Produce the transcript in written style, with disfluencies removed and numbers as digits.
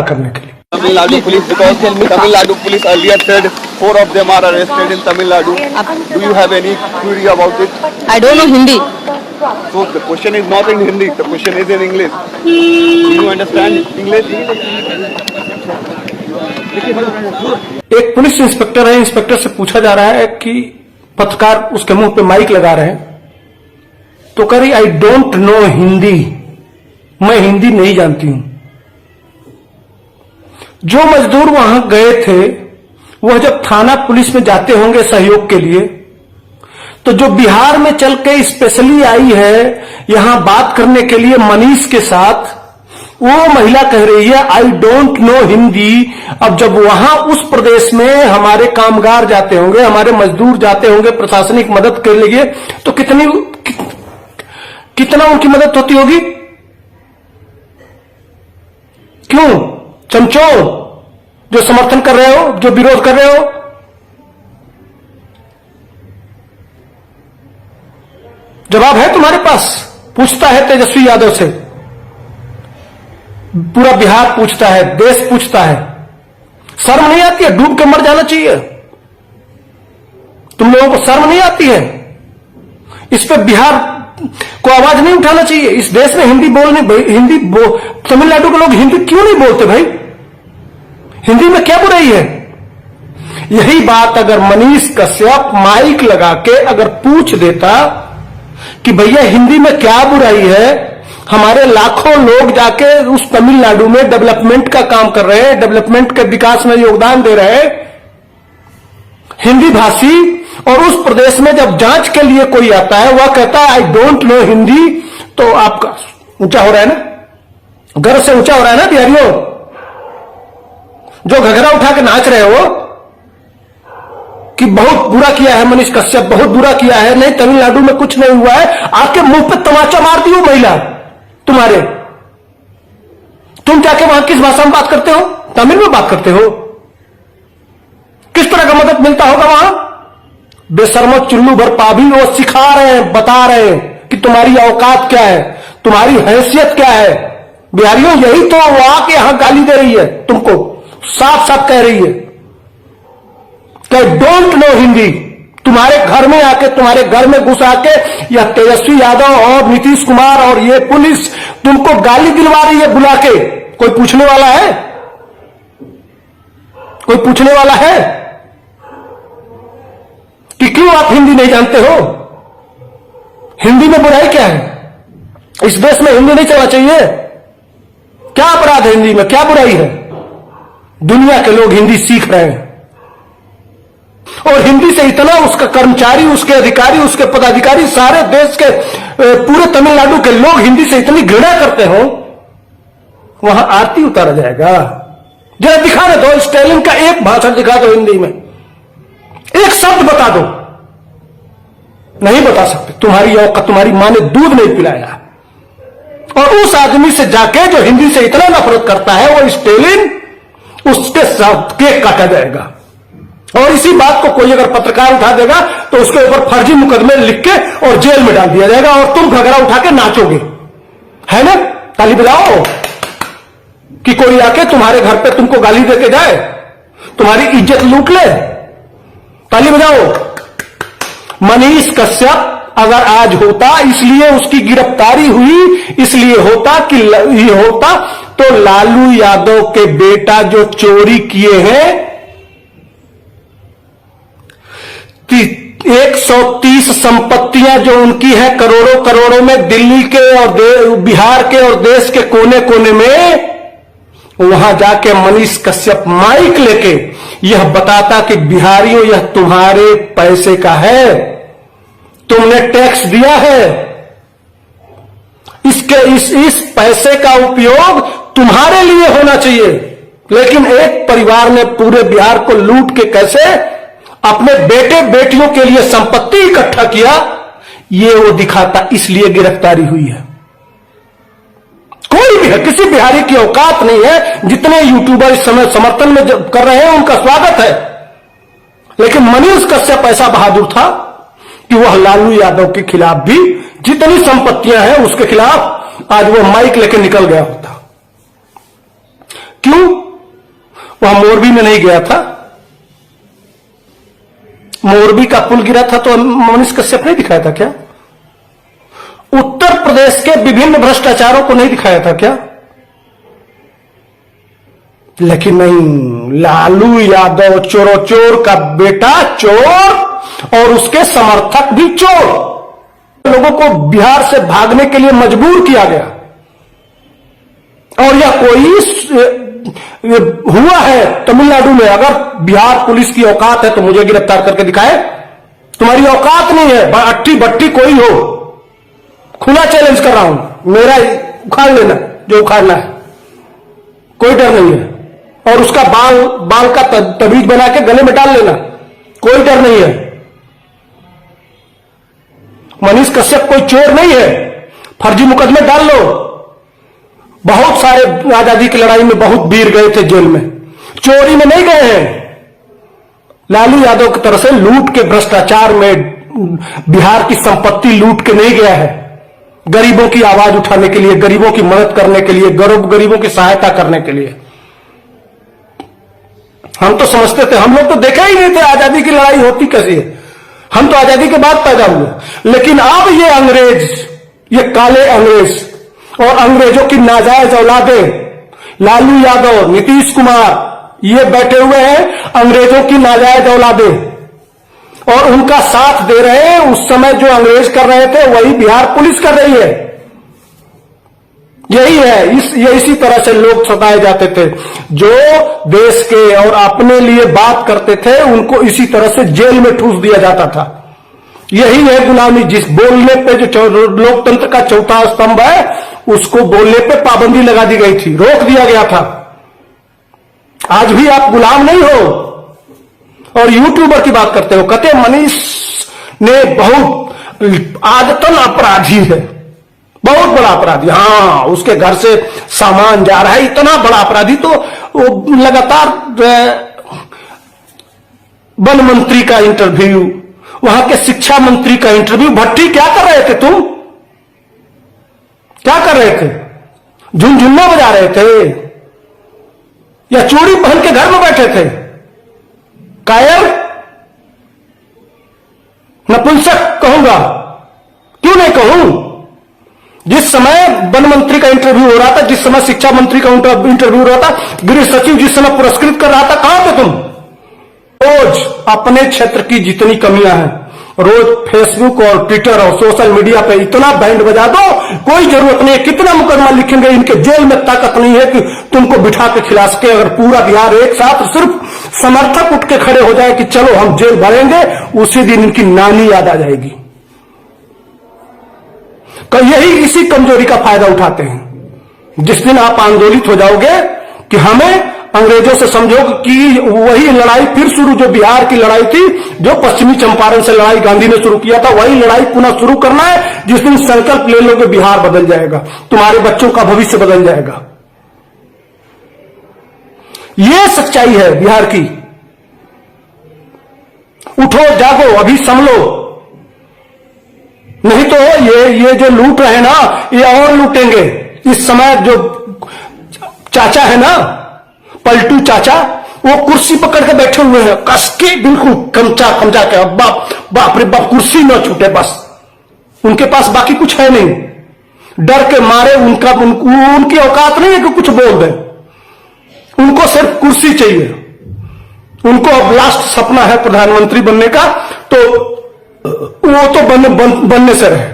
करने के लिए। Tamil Nadu police, because Tamil Nadu police earlier said 4 of them are arrested in Tamil Nadu. Do you have any query about it? I don't know Hindi. So the question is not in Hindi, the question is in English. Do you understand English? एक police inspector है, inspector से पूछा जा रहा है कि पत्रकार उसके मुंह पे माइक लगा रहे हैं, तो कह रही आई डोंट नो हिंदी, मैं हिंदी नहीं जानती हूं। जो मजदूर वहां गए थे वह जब थाना पुलिस में जाते होंगे सहयोग के लिए, तो जो बिहार में चल के स्पेशली आई है यहां बात करने के लिए मनीष के साथ, वो महिला कह रही है आई डोंट नो हिंदी। अब जब वहां उस प्रदेश में हमारे कामगार जाते होंगे, हमारे मजदूर जाते होंगे प्रशासनिक मदद के लिए, तो कितना उनकी मदद होती होगी? क्यों चमचों जो समर्थन कर रहे हो, जो विरोध कर रहे हो, जवाब है तुम्हारे पास? पूछता है तेजस्वी यादव से, पूरा बिहार पूछता है, देश पूछता है। शर्म नहीं आती है? डूब के मर जाना चाहिए। तुम लोगों को शर्म नहीं आती है? इस पे बिहार को आवाज नहीं उठाना चाहिए? इस देश में तमिलनाडु के लोग हिंदी क्यों नहीं बोलते भाई? हिंदी में क्या बुराई है? यही बात अगर मनीष कश्यप माइक लगा के अगर पूछ देता कि भैया हिंदी में क्या बुराई है, हमारे लाखों लोग जाके उस तमिलनाडु में डेवलपमेंट का काम कर रहे हैं, डेवलपमेंट के विकास में योगदान दे रहे हैं, हिंदी भाषी, और उस प्रदेश में जब जांच के लिए कोई आता है वह कहता है आई डोंट नो हिंदी, तो आपका ऊंचा हो रहा है ना, गर्व से ऊंचा हो रहा है ना बिहारियों? जो घघरा उठा के नाच रहे हो कि बहुत बुरा किया है मनीष कश्यप, बहुत बुरा किया है, नहीं तमिलनाडु में कुछ नहीं हुआ है, आपके मुंह पे तमाचा मार दी वो महिला तुम्हारे। तुम जाके वहां किस भाषा में बात करते हो? तमिल में बात करते हो? किस तरह का मदद मिलता होगा वहां? बेशर्मो चुल्लू भर पाभी वो सिखा रहे हैं, बता रहे हैं कि तुम्हारी औकात क्या है, तुम्हारी हैसियत क्या है। बिहारियों यही तो वो आके यहां गाली दे रही है तुमको, साफ साफ कह रही है कि डोंट नो हिंदी। तुम्हारे घर में आके, तुम्हारे घर में घुस आके यह तेजस्वी यादव और नीतीश कुमार और ये पुलिस तुमको गाली दिलवा रही है बुला के। कोई पूछने वाला है? कोई पूछने वाला है कि क्यों आप हिंदी नहीं जानते हो? हिंदी में बुराई क्या है? इस देश में हिंदी नहीं चलना चाहिए? क्या अपराध है हिंदी में? क्या बुराई है? दुनिया के लोग हिंदी सीख रहे हैं और हिंदी से इतना उसका कर्मचारी, उसके अधिकारी, उसके पदाधिकारी, सारे देश के पूरे तमिलनाडु के लोग हिंदी से इतनी घृणा करते हो, वहां आरती उतारा जाएगा। जरा दिखा दो, स्टालिन का एक भाषण दिखा दो हिंदी में, एक शब्द बता दो। नहीं बता सकते। तुम्हारी मां ने दूध नहीं पिलाया। और उस आदमी से जाके जो हिंदी से इतना नफरत करता है वो स्टालिन, उसके साथ केक काटा जाएगा। और इसी बात को कोई अगर पत्रकार उठा देगा तो उसके ऊपर फर्जी मुकदमे लिख के और जेल में डाल दिया जाएगा और तुम घघरा उठा के नाचोगे, है ना? ताली बजाओ कि कोई आके तुम्हारे घर पे तुमको गाली देके जाए, तुम्हारी इज्जत लूट ले। ताली बजाओ। मनीष कश्यप अगर आज होता, इसलिए उसकी गिरफ्तारी हुई, इसलिए होता कि ये होता तो लालू यादव के बेटा जो चोरी किए हैं 130 संपत्तियां जो उनकी है करोड़ों करोड़ों में, दिल्ली के और बिहार के और देश के कोने कोने में, वहां जाके मनीष कश्यप माइक लेके यह बताता कि बिहारियों यह तुम्हारे पैसे का है, तुमने टैक्स दिया है, इस पैसे का उपयोग तुम्हारे लिए होना चाहिए। लेकिन एक परिवार ने पूरे बिहार को लूट के कैसे अपने बेटे बेटियों के लिए संपत्ति इकट्ठा किया, ये वो दिखाता, इसलिए गिरफ्तारी हुई है। कोई भी है, किसी बिहारी की औकात नहीं है। जितने यूट्यूबर इस समय समर्थन में कर रहे हैं उनका स्वागत है, लेकिन मनीष कश्यप ऐसा बहादुर था कि वह लालू यादव के खिलाफ भी जितनी संपत्तियां हैं उसके खिलाफ आज वो माइक लेके निकल गया होता। क्यों? वहां मोरबी में नहीं गया था? मोरबी का पुल गिरा था तो मनीष कश्यप नहीं दिखाया था क्या? उत्तर प्रदेश के विभिन्न भ्रष्टाचारों को नहीं दिखाया था क्या? लेकिन नहीं, लालू यादव चोरोचोर का बेटा चोर और उसके समर्थक भी चोर। लोगों को बिहार से भागने के लिए मजबूर किया गया और यह कोई हुआ है तमिलनाडु में। अगर बिहार पुलिस की औकात है तो मुझे गिरफ्तार करके दिखाए। तुम्हारी औकात नहीं है, अट्टी बट्टी कोई हो, खुला चैलेंज कर रहा हूं, मेरा उखाड़ लेना जो उखाड़ना है, कोई डर नहीं है। और उसका बाल का तबीज बना के गले में डाल लेना, कोई डर नहीं है। मनीष कश्यप कोई चोर नहीं है, फर्जी मुकदमे डाल लो। बहुत सारे आजादी की लड़ाई में बहुत वीर गए थे जेल में, चोरी में नहीं गए हैं। लालू यादव की तरह से लूट के भ्रष्टाचार में बिहार की संपत्ति लूट के नहीं गया है। गरीबों की आवाज उठाने के लिए, गरीबों की मदद करने के लिए, गरीबों की सहायता करने के लिए। हम तो समझते थे, हम लोग तो देखा ही नहीं थे आजादी की लड़ाई होती कैसी है, हम तो आजादी के बाद पैदा हुए। लेकिन अब ये अंग्रेज, ये काले अंग्रेज और अंग्रेजों की नाजायज औलादें, लालू यादव, नीतीश कुमार, ये बैठे हुए हैं अंग्रेजों की नाजायज औलादें और उनका साथ दे रहे हैं। उस समय जो अंग्रेज कर रहे थे वही बिहार पुलिस कर रही है। यही है, ये इसी तरह से लोग सताए जाते थे। जो देश के और अपने लिए बात करते थे उनको इसी तरह से जेल में ठूस दिया जाता था। यही है गुलामी। जिस बोलने पे जो लोकतंत्र का चौथा स्तंभ है उसको बोलने पे पाबंदी लगा दी गई थी, रोक दिया गया था। आज भी आप गुलाम नहीं हो। और यूट्यूबर की बात करते हो, कहते मनीष ने बहुत आदतन अपराधी है, बहुत बड़ा अपराधी। हाँ, उसके घर से सामान जा रहा है, इतना बड़ा अपराधी। तो वो लगातार वन मंत्री का इंटरव्यू, वहां के शिक्षा मंत्री का इंटरव्यू। भट्टी क्या कर रहे थे तुम? क्या कर रहे थे? झुनझुन्ना बजा रहे थे या चूड़ी पहन के घर में बैठे थे? कायर, नपुंसक कहूंगा, क्यों नहीं कहूं? जिस समय वन मंत्री का इंटरव्यू हो रहा था, जिस समय शिक्षा मंत्री का इंटरव्यू हो रहा था, गृह सचिव जिस समय पुरस्कृत कर रहा था, कहां थे तुम? रोज अपने क्षेत्र की जितनी कमियां हैं रोज फेसबुक और ट्विटर और सोशल मीडिया पे इतना बैंड बजा दो, कोई जरूरत नहीं है। कितना मुकदमा लिखेंगे, इनके जेल में ताकत नहीं है कि तुमको बिठा के खिला सके। अगर पूरा बिहार एक साथ सिर्फ समर्थक उठ के खड़े हो जाए कि चलो हम जेल भरेंगे, उसी दिन इनकी नानी याद आ जाएगी। यही इसी कमजोरी का फायदा उठाते हैं। जिस दिन आप आंदोलित हो जाओगे कि हमें अंग्रेजों से समझो कि वही लड़ाई फिर शुरू, जो बिहार की लड़ाई थी, जो पश्चिमी चंपारण से लड़ाई गांधी ने शुरू किया था, वही लड़ाई पुनः शुरू करना है। जिस दिन संकल्प ले लोगे बिहार बदल जाएगा, तुम्हारे बच्चों का भविष्य बदल जाएगा। यह सच्चाई है बिहार की। उठो, जागो, अभी संभलो, नहीं तो ये जो लूट रहे हैं ना, ये और लूटेंगे। इस समय जो चाचा है ना, पलटू चाचा, वो कुर्सी पकड़ के बैठे हुए हैं, कस के बिल्कुल खमचा खमचा के, बाप रे बाप, कुर्सी न छूटे बस। उनके पास बाकी कुछ है नहीं। डर के मारे उनकी औकात नहीं है कि कुछ बोल दें। उनको सिर्फ कुर्सी चाहिए। उनको अब लास्ट सपना है प्रधानमंत्री बनने का, तो वो तो बनने से रहे।